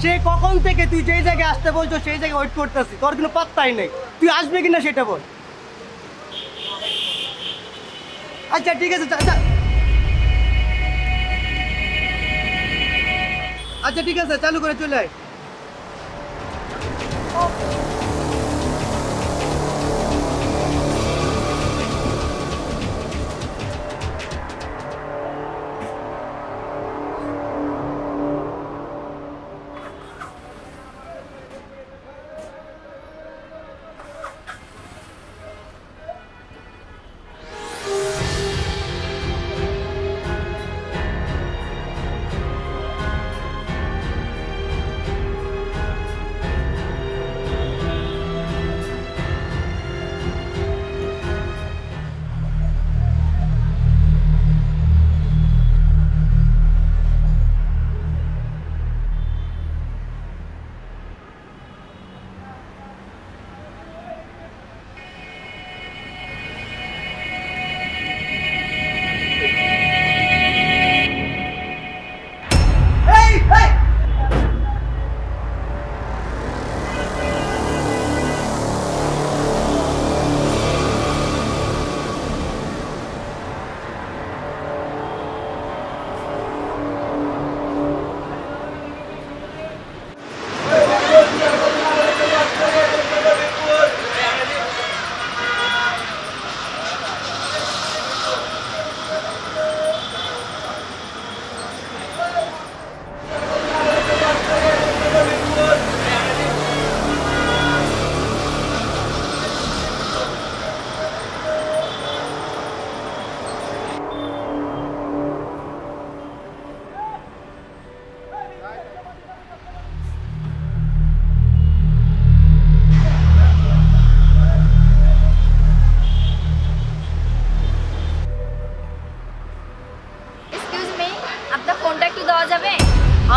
সে কখন থেকে তুই যেই জায়গায় আসতে বলছো সেই জায়গায় ওয়েট করতেছি, তোর কোনো পাত্তাই নেই। তুই আসবে কিনা সেটা বল। আচ্ছা ঠিক আছে, আচ্ছা ঠিক আছে, চালু করে চলে আয়।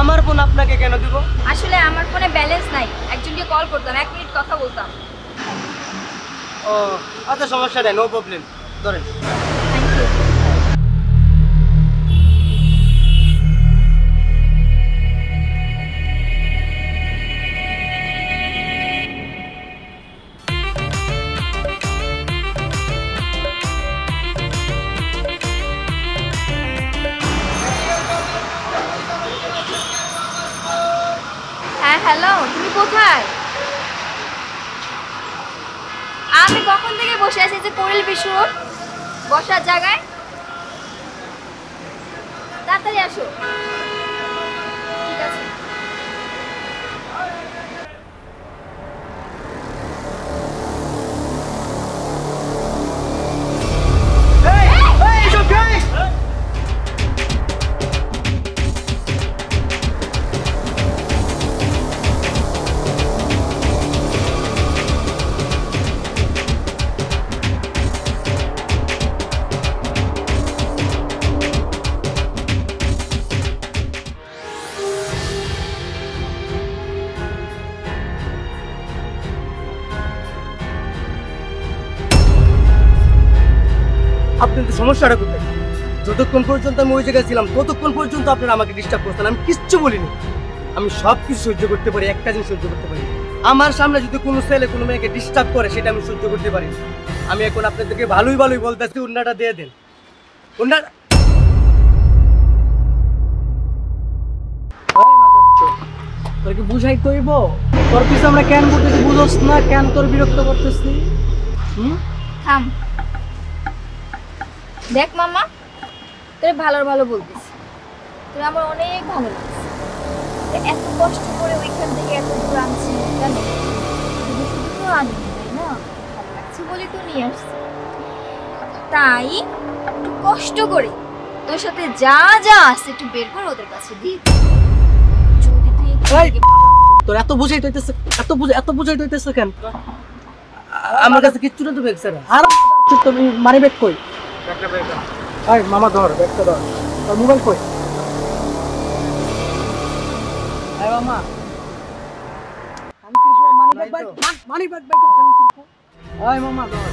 আমার ফোন আপনাকে কেন দিব? আসলে আমার ফোনে ব্যালেন্স নাই, একজনকে কল করতাম, 1 মিনিট কথা বলতাম। ও আচ্ছা, সমস্যা নেই, নো প্রবলেম, ধরেন। Thank you. হ্যাঁ হ্যালো, তুমি কোথায়? আমি কখন থেকে বসে আছি যে কোয়েল বিশুর বসার জায়গায়। তাড়াতাড়ি আসো। ঠিক আছে। আপনাদের সমস্যাটা কোথায়? যতক্ষণ পর্যন্ত আমি ওই জায়গায় ছিলাম ততক্ষণ পর্যন্ত আপনারা আমাকে ডিস্টার্ব করতেন, আমি কিচ্ছু বলিনি। আমি সব কিছু সহ্য করতে পারি, একটা জিনিস সহ্য করতে পারি, আমার সামনে যদি কোনো ছেলে কোনো মেয়েকে ডিস্টার্ব করে সেটা আমি সহ্য করতে পারি। আমি এখন আপনাদেরকে ভালোই ভালোই বলতেছি, উন্নাটা দিয়ে দেন। উন্নাটা তোর কি বুঝাই তৈব? তোর পিছনে আমরা কেন করতেছি বুঝোস না? কেন তোর বিরক্ত করতেছি? থাম। দেখ মামা, তোর ভালো ভালো বলতেছি, তোর আমার অনেক ভালো লাগছে। এত কষ্ট করে ওইখান থেকে এত দূর আনছি কেন? শুধু শুধু তো আনি, তাই না? ভালো লাগছে বলে তো নিয়ে আসছি। তাই একটু কষ্ট করে তোর সাথে যা যা আছে একটু বের করে ওদের কাছে দিই। যদি তুই তোর এত বুঝাই হইতেছে, এত বুঝাই হইতেছে কেন? আমার কাছে কিচ্ছু না তো ব্যাগ স্যার। আর তুমি মানি ব্যাগ কই? ব্যাগটা ব্যাগ। আয় মামা ধর ব্যাগটা ধর। তোর মোবাইল কই? আয় মামা। মানি ব্যাগ আয় মামা ধর।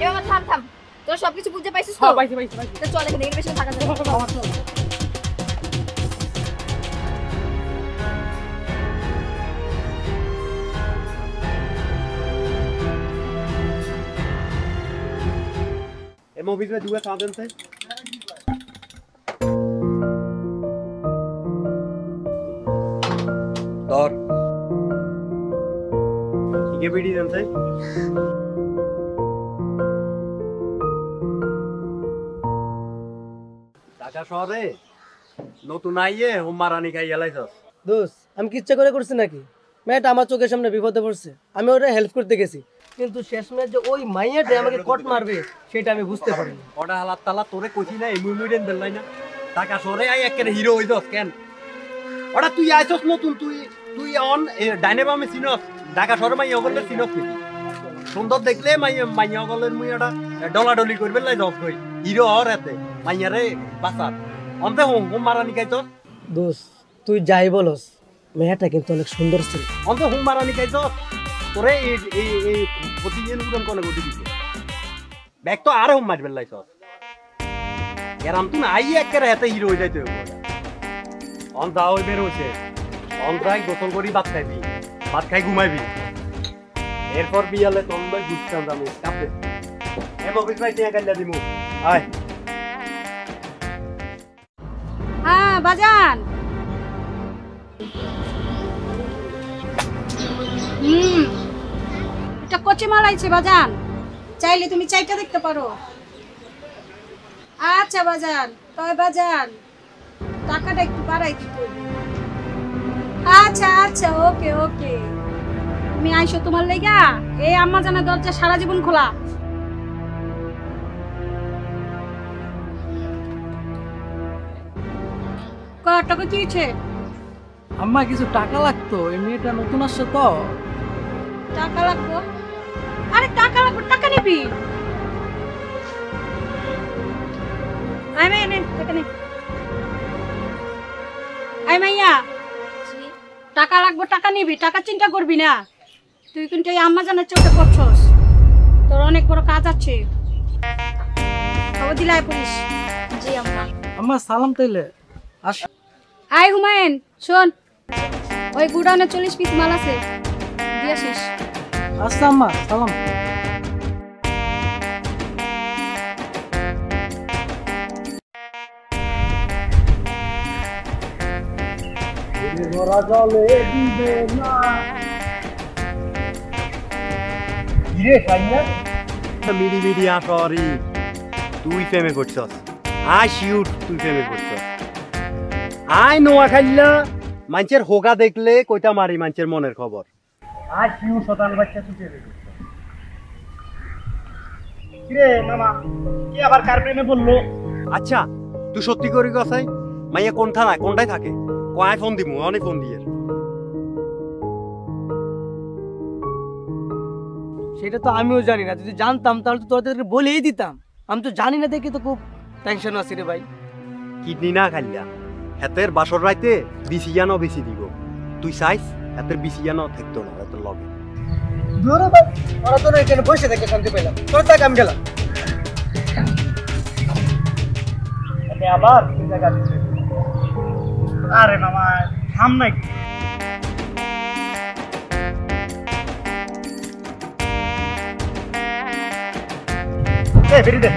এ মামা থাম থাম। তোর সবকিছু বুঝতে পাইছিস তো? হ্যাঁ পাইছি। তো চল এখানে বেশি থাকা যাবে না। এ মুভিজ মে দুয়া সাধন से ধর ঠিক বিড়ি দেন से ঢাকা শহরে নতুন আইয়ে হুমারানি খাই গেলাইছস দোস্ত আমি কি ইচ্ছা করে করছি নাকি? মেয়েটা আমার চোখের সামনে বিপদে পড়ছে, আমি ওটা হেল্প করতে গেছি, কিন্তু শেষমেশ যে ওই মাইয়াটা আমাকে কট মারবে সেটা আমি বুঝতে পারিনি। ওটা হালাত তালা তোরে কইছি না এমুই মুই দেন দেলাই না ঢাকা শহরে আই একেবারে হিরো হইছস কেন? ওটা তুই আইছস নতুন তুই তুই অন ডাইনে বামে চিনস ঢাকা শহরে মাই অগলের চিনস কি সুন্দর দেখলে মাই অগলের মুই ওটা ডলাডলি করবে লাই জব কই হিরো হর এতে মাইয়ারে বাসাত অন্তে হুমারানি খাইছস দোস্ত তুই যাই বলস, মেয়েটা কিন্তু অনেক সুন্দর ছিল। অন্ত হুমারানি খাইছস তোরে এই প্রতিদিন উড়ন কোনে গটি দিছে ব্যাগ তো আরে হুম মারবে লাইছস এরাম তুই আই একেবারে এতে হিরো হয়ে যাইতে হবে অন্তা ওই বের হইছে অন্তাই গোসল করি ভাত খাইবি ভাত খাই ঘুমাইবি এরপর বিয়ালে তন্দাই বুঝতাম আমি কাপে এম অফিস ভাই টিয়া গাইলা দিমু আয় হ্যাঁ বাজান এটা কচি মাল আইছে বাজান, চাইলে তুমি চাইটা দেখতে পারো। আচ্ছা বাজান, তবে বাজান টাকাটা একটু বাড়াই দিতে। আচ্ছা আচ্ছা ওকে ওকে, তুমি আইসো তোমার লাইগা এই আম্মা জানা দরজা সারা জীবন খোলা। টাকা কি হয়েছে? আম্মা কিছু টাকা লাগতো, এই মেয়েটা নতুন আসছে তো। টাকা লাগবো? আরে টাকা লাগবে, টাকা নিবি? মাইয়া টাকা লাগবো, টাকা নিবি, টাকা চিন্তা করবি না। তুই কিন্তু এই আম্মা জানার চোখে পড়ছস, তোর অনেক বড় কাজ আছে। খবর দিলাই পুলিশ। জি আম্মা। আম্মা সালাম তাইলে। আয় হুমায়ুন শোন, ওই গুডাউনে 40 পিস মাল আছে, দিয়ে আসিস। আচ্ছা আম্মা সালাম। মিডি মিডি আসরি তুই প্রেমে করছস আই শিউর তুই প্রেমে করছস আই নোয়া খাইলা মানুষের হোগা দেখলে কইতা মারি মানুষের মনের খবর আই শিউর শতান বাচ্চা তুই প্রেমে করছস কিরে মামা কি আবার কার প্রেমে বললো? আচ্ছা তুই সত্যি করি গসাই মাইয়া কোন থানায় কোনটাই থাকে কয় ফোন দিমু অনেক ফোন দিয়ে সেটা তো আমিও জানি না, যদি জানতাম তাহলে তো তোদেরকে বলেই দিতাম। আমি তো জানি না দেখে তো খুব টেনশন আছে রে ভাই। কিডনি না খাইলা হাতের বাসর রাইতে বিসিয়ানো বেশি দিব তুই চাইস হাতের বিসিয়ানো থাকতো না হাতের লগে ধরো ভাই, ওরা তো এখানে বসে থেকে শান্তি পেলাম, তোর তাকে আমি গেলাম। আবার আরে মামা থাম নাই বেরি দে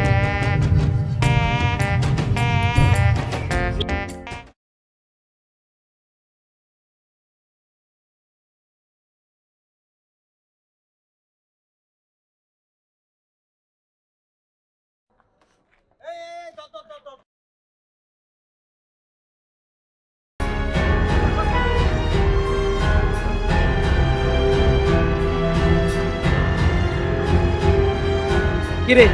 কিরে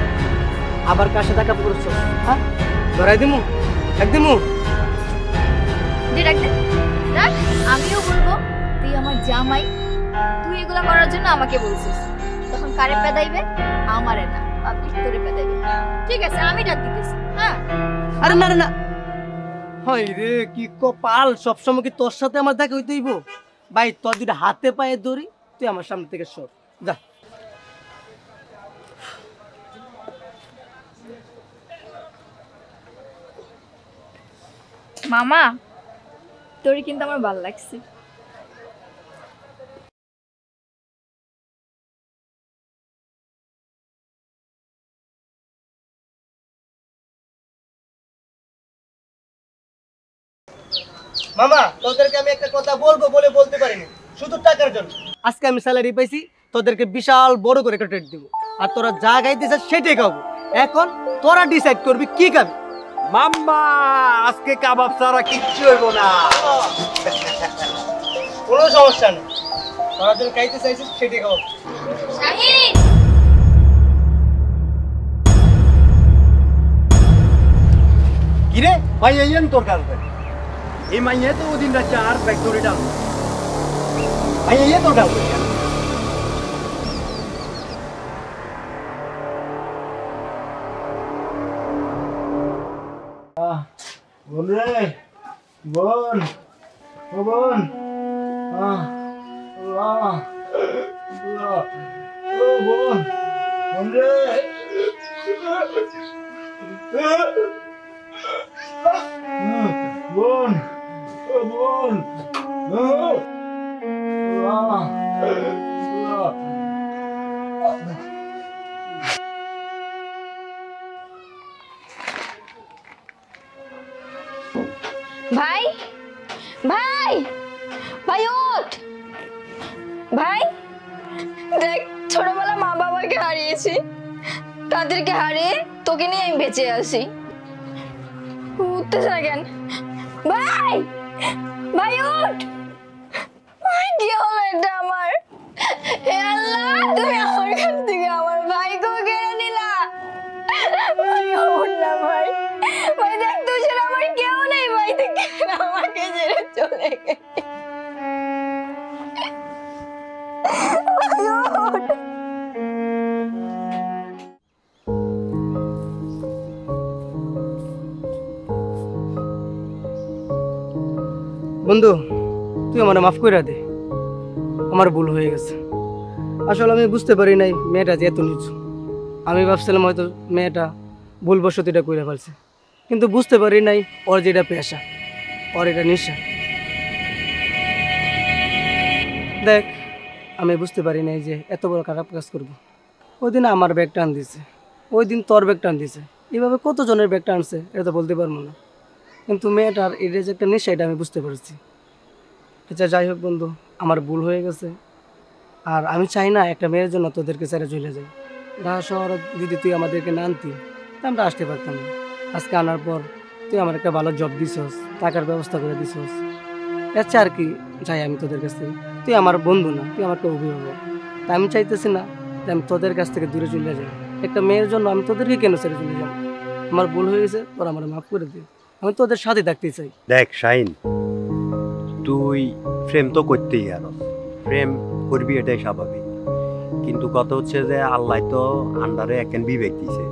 আবার কার সাথে দেখা করছ? হ্যাঁ ধরাই দিমু একদিমু ডাক দে ডাক, আমিও বলবো তুই আমার জামাই, তুই এগুলা করার জন্য আমাকে বলছিস। তখন কারে পেদাইবে? আমারে না, পাবলিক তোরে পেদাইবে। ঠিক আছে আমি ডাক দিতেছি। হ্যাঁ আরে না না হয় রে, কি কপাল, সবসময় কি তোর সাথে আমার দেখা হইতেইব? ভাই তোর যদি হাতে পায়ে ধরি তুই আমার সামনে থেকে সর যা। মামা তোর কিন্তু আমার ভালো লাগছে। মামা তোদেরকে আমি একটা কথা বলবো বলে বলতে পারিনি, শুধু টাকার জন্য। আজকে আমি স্যালারি পাইছি, তোদেরকে বিশাল বড় করে একটা ট্রিট দেবো, আর তোরা যা গাইতেছ সেটাই খাবো। এখন তোরা ডিসাইড করবি কি খাবি। মাম্মা আজকে কাবাব ছাড়া কিচ্ছু হইব না। কোনো সমস্যা নেই, তোরা যেটা খাইতে চাইছিস সেটাই খাবো। শাহিন কিরে মাইয়া ইয়েন তোর কাছে এই মাইয়া তো ওদিন রাত 4 ব্যাগ ধরে ডাল মাইয়া ইয়ে তোর কাছে বোন রে বোন ও বোন আল্লাহ আল্লাহ ও বোন বোন রে বোন ও বোন আল্লাহ আল্লাহ ভাই ভাই ভাই ওঠ ভাই, দেখ ছোটবেলা মা বাবাকে হারিয়েছি, তাদেরকে হারিয়ে তোকে নিয়ে আমি বেঁচে আছি। উঠতেছ না কেন ভাই? ভাই ওঠ ভাই, কি হলো এটা আমার? হে আল্লাহ, তুমি আমার কাছ থেকে আমার ভাইকেও কেড়ে নিলা। ভাই ওঠ না ভাই, ভাই দেখ তুই ছাড়া আমার কেউ নেই, ভাই তুই কেন আমাকে ছেড়ে চলে গেলি? ভাই ওঠ। বন্ধু তুই আমার মাফ করে দে, আমার ভুল হয়ে গেছে। আসলে আমি বুঝতে পারি নাই মেয়েটা যে এত নিচু। আমি ভাবছিলাম হয়তো মেয়েটা ভুলবশত এটা করে ফেলছে, কিন্তু বুঝতে পারি নাই ওর যেটা পেশা, ওর এটা নেশা। দেখ আমি বুঝতে পারি নাই যে এত বড় খারাপ কাজ করবো। ওই দিন আমার ব্যাগ টান দিছে, ওই দিন তোর ব্যাগ টান দিছে, এভাবে কতজনের ব্যাগ টানছে এটা তো বলতে পারবো না। কিন্তু মেয়েটার এটা যে একটা নেশা এটা আমি বুঝতে পারছি। আচ্ছা যাই হোক বন্ধু, আমার ভুল হয়ে গেছে। আর আমি চাই না একটা মেয়ের জন্য তোদেরকে ছেড়ে চলে যাই। ঢাকা শহরে যদি তুই আমাদেরকে না আনতি তা আমরা আসতে পারতাম না। আজকে আনার পর তুই আমার একটা ভালো জব দিছস, টাকার ব্যবস্থা করে দিছস, আচ্ছা আর কি চাই আমি তোদের কাছ থেকে। তুই আমার বন্ধু না, তুই আমার একটা অভিভাবক। তা আমি চাইতেছি না যে আমি তোদের কাছ থেকে দূরে চলে যাই। একটা মেয়ের জন্য আমি তোদেরকে কেন ছেড়ে চলে যাবো? আমার ভুল হয়ে গেছে, তোরা আমার মাফ করে দিই। আমি তোদের সাথে থাকতে চাই। দেখ শাহিন, তুই প্রেম তো করতেই আর প্রেম করবি, এটাই স্বাভাবিক। কিন্তু কথা হচ্ছে যে আল্লাহ তো আন্ডারে একখান বিবেক দিছে,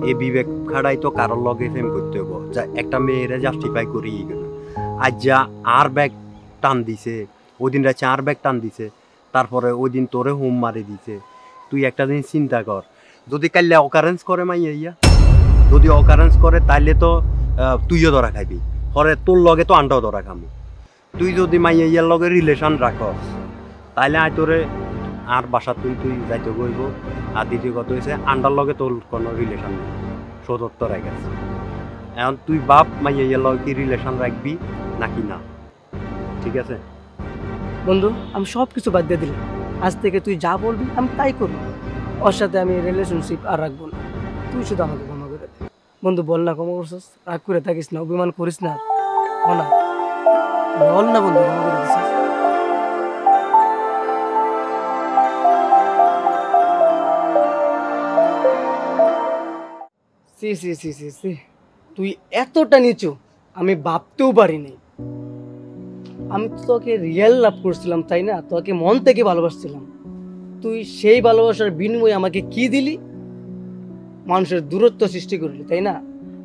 এই বিবেক খাড়াই তো কারোর লগে প্রেম করতে হবো। যা একটা মেয়েরা জাস্টিফাই করি কেন? আজ যা আর ব্যাগ টান দিছে, ওই দিন রাত 4 ব্যাগ টান দিছে, তারপরে ওই দিন তোরে হোম মারি দিছে। তুই একটা দিন চিন্তা কর, যদি কাল্লে অকারেন্স করে মাইয়া, যদি অকারেন্স করে তাইলে তো তুইও ধরা খাইবি, পরে তোর লগে তো আন্ডাও ধরা খামু। তুই যদি মাইয়া ইয়ার লগে রিলেশন রাখস তাইলে আয় তোরে আর বাসা তুই যাইতে গইব। আর দ্বিতীয় কথা হয়েছে আন্ডার লগে তোর কোনো রিলেশন নেই, সদত্ব রেখেছে। এখন তুই বাপ মাইয়া ইয়ার লগে কি রিলেশন রাখবি নাকি না? ঠিক আছে বন্ধু, আমি সব কিছু বাদ দিয়ে দিলাম। আজ থেকে তুই যা বলবি আমি তাই করবো। ওর সাথে আমি রিলেশনশিপ আর রাখবো না। তুই শুধু আমাকে ক্ষমা করে দে বন্ধু। বল না ক্ষমা করছিস, রাগ করে থাকিস না, অভিমান করিস না। না বল না বন্ধু, ক্ষমা করে দিছিস। সি সি সি সি সি, তুই এতটা নিচু আমি ভাবতেও পারিনি। আমি তো তোকে রিয়েল লাভ করছিলাম, তাই না? তোকে মন থেকে ভালোবাসছিলাম। তুই সেই ভালোবাসার বিনিময়ে আমাকে কি দিলি? মানুষের দূরত্ব সৃষ্টি করলি, তাই না?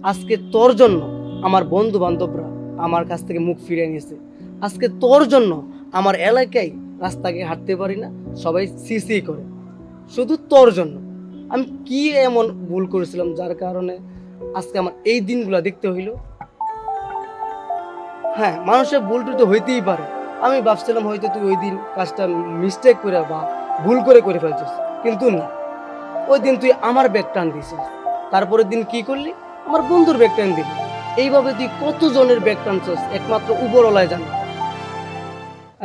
আজকে তোর জন্য আমার বন্ধু বান্ধবরা আমার কাছ থেকে মুখ ফিরিয়ে নিয়েছে। আজকে তোর জন্য আমার এলাকায় রাস্তাকে হাঁটতে পারি না, সবাই সিসি করে, শুধু তোর জন্য। আমি কি এমন ভুল করেছিলাম যার কারণে আজকে আমার এই দিনগুলো দেখতে হইল? হ্যাঁ, মানুষের ভুল তো হইতেই পারে। আমি ভাবছিলাম হয়তো তুই ওই দিন কাজটা মিস্টেক করে বা ভুল করে ফেলছিস, কিন্তু না। ওই দিন তুই আমার ব্যাগ টান দিছিস, তারপরের দিন কি করলি? আমার বন্ধুর ব্যাগ টান দিলি। এইভাবে তুই কতজনের ব্যাগ টানছস একমাত্র উপরওয়ালায় জানে।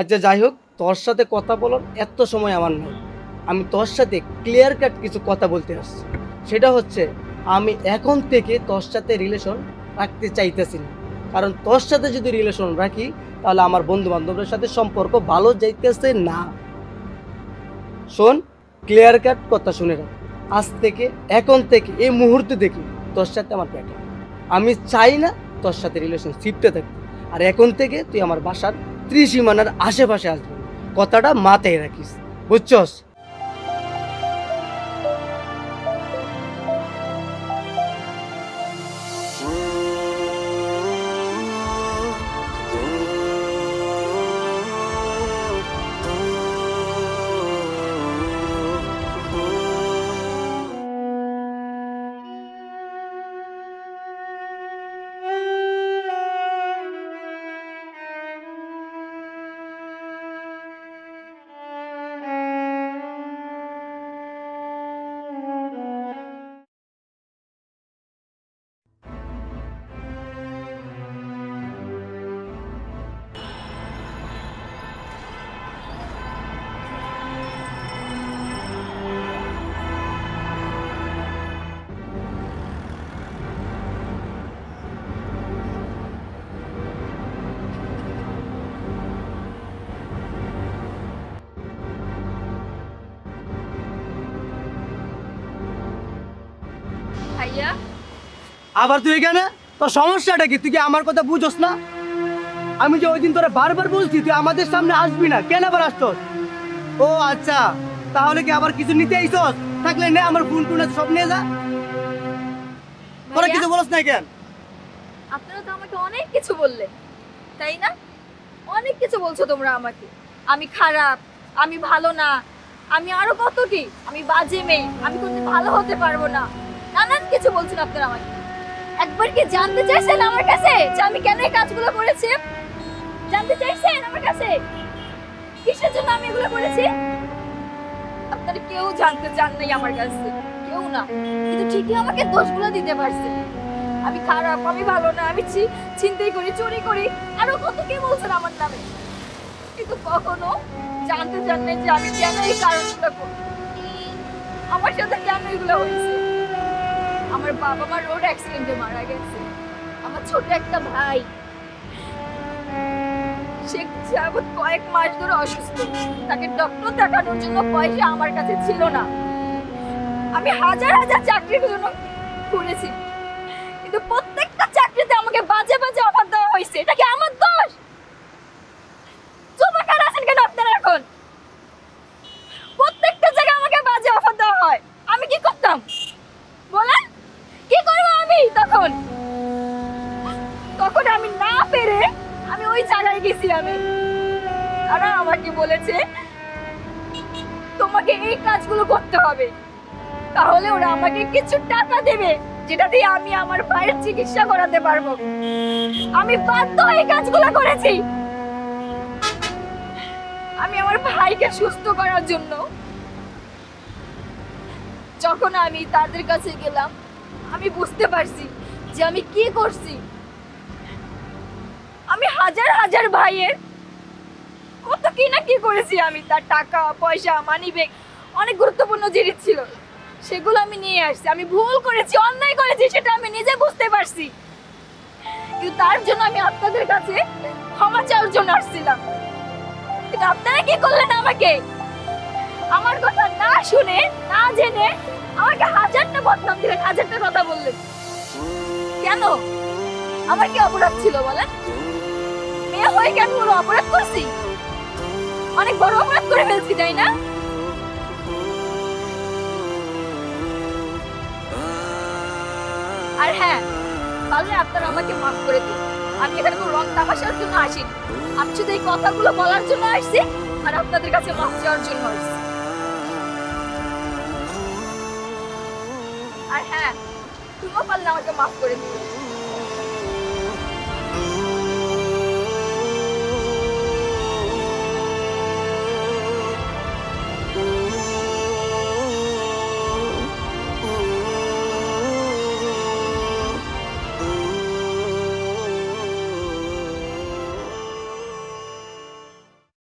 আচ্ছা যাই হোক, তোর সাথে কথা বলার এত সময় আমার নেই। আমি তোর সাথে ক্লিয়ার কাট কিছু কথা বলতে আসছি। সেটা হচ্ছে আমি এখন থেকে তোর সাথে রিলেশন রাখতে চাইতেছি না। কারণ তোর সাথে যদি রিলেশন রাখি তাহলে আমার বন্ধু বান্ধবের সাথে সম্পর্ক ভালো যাইতেছে না। শোন, ক্লিয়ার কাট কথা শুনে রাখ, আজ থেকে এখন থেকে এই মুহূর্তে দেখি তোর সাথে আমার ব্যাটা। আমি চাই না তোর সাথে রিলেশনশিপটা থাকতে। আর এখন থেকে তুই আমার বাসার ত্রিসীমানার আশেপাশে আসবি, কথাটা মাথায় রাখিস, বুঝছস? ভাইয়া আবার তুই এখানে? তোর সমস্যাটা কি? তুই কি আমার কথা বুঝোস না? আমি যে ওই দিন তোরা বারবার বলছি তুই আমাদের সামনে আসবি না, কেন আবার আসছস? ও আচ্ছা, তাহলে কি আবার কিছু নিতে আইছস? থাকলে নে, আমার ফোন টুন সব নিয়ে যা। তোরা ভাইয়া, কিছু বলস না কেন? আপনারা তো আমাকে অনেক কিছু বললেন, তাই না? অনেক কিছু বলছো তোমরা আমাকে। আমি খারাপ, আমি ভালো না, আমি আরো কত কি, আমি বাজে মেয়ে, আমি কোনদিন ভালো হতে পারবো না, নানান কিছু বলছেন আপনারা আমাকে। একবার কি জানতে চাইছেন আমার কাছে যে আমি কেন এই কাজগুলো করেছি? জানতে চাইছেন আমার কাছে কিসের জন্য আমি এগুলো করেছি? আপনারা কেউ জানতে চান নাই আমার কাছে, কেউ না। কিন্তু ঠিকই আমাকে দোষগুলো দিতে পারছে। আমি খারাপ, আমি ভালো না, আমি ছিনতাই করি, চুরি করি, আরো কত কি বলছেন আমার নামে। কিন্তু কখনো জানতে চান নাই যে আমি কেন এই কারণগুলো করি, আমার সাথে কেন এগুলো হয়েছে। আমার বাবা মা রোড অ্যাক্সিডেন্টে মারা গেছে। আমার ছোট একটা ভাই, সে যাবত কয়েক মাস ধরে অসুস্থ। তাকে ডক্টর দেখানোর জন্য পয়সা আমার কাছে ছিল না। আমি হাজার হাজার চাকরির জন্য ঘুরেছি, কিন্তু প্রত্যেকটা চাকরিতে আমাকে বাজে বাজে অফার দেওয়া হয়েছে। এটা কি আমার দোষ? চুপাকার আছেন কেন আপনারা এখন? প্রত্যেকটা জায়গায় আমাকে বাজে অফার দেওয়া হয়। আমি কি করতাম বলেন? কি করবো আমি তখন? তখন আমি না পেরে আমি ওই জায়গায় গেছি। তারা আমাকে বলেছে তোমাকে এই কাজগুলো করতে হবে, তাহলে ওরা আমাকে কিছু টাকা দেবে যেটা দিয়ে আমি আমার ভাইয়ের চিকিৎসা করাতে পারবো। আমি বাধ্য হয়ে এই কাজগুলো করেছি। আমি আমার ভাইকে সুস্থ করার জন্য যখন আমি তাদের কাছে গেলাম, আমি বুঝতে পারছি যে আমি কি করছি। আমি হাজার হাজার ভাইয়ের কত কি না কি করেছি। আমি তার টাকা পয়সা, মানি ব্যাগ, অনেক গুরুত্বপূর্ণ জিনিস ছিল, সেগুলো আমি নিয়ে আসছি। আমি ভুল করেছি, অন্যায় করেছি, সেটা আমি নিজে বুঝতে পারছি। কিন্তু তার জন্য আমি আপনাদের কাছে ক্ষমা চাওয়ার জন্য আসছিলাম। কিন্তু আপনারা কি করলেন? আমাকে আমার কথা না শুনে, না জেনে আমাকে হাজারটা বদনাম দিলেন, হাজারটা কথা বললেন। কেন? আমার কি অপরাধ ছিল বলেন? মেয়ে হয়ে কেন কোনো অপরাধ করছি? অনেক বড় অপরাধ করে ফেলছি, তাই না? আর হ্যাঁ, পারলে আপনারা আমাকে মাফ করে দিন। আমি এখানে কোনো রং তামাশার জন্য আসিনি। আমি শুধু এই কথাগুলো বলার জন্য আসছি, আর আপনাদের কাছে মাফ চাওয়ার জন্য আসছি। আর হ্যাঁ, তুমিও পারলে আমাকে মাফ করে দিন।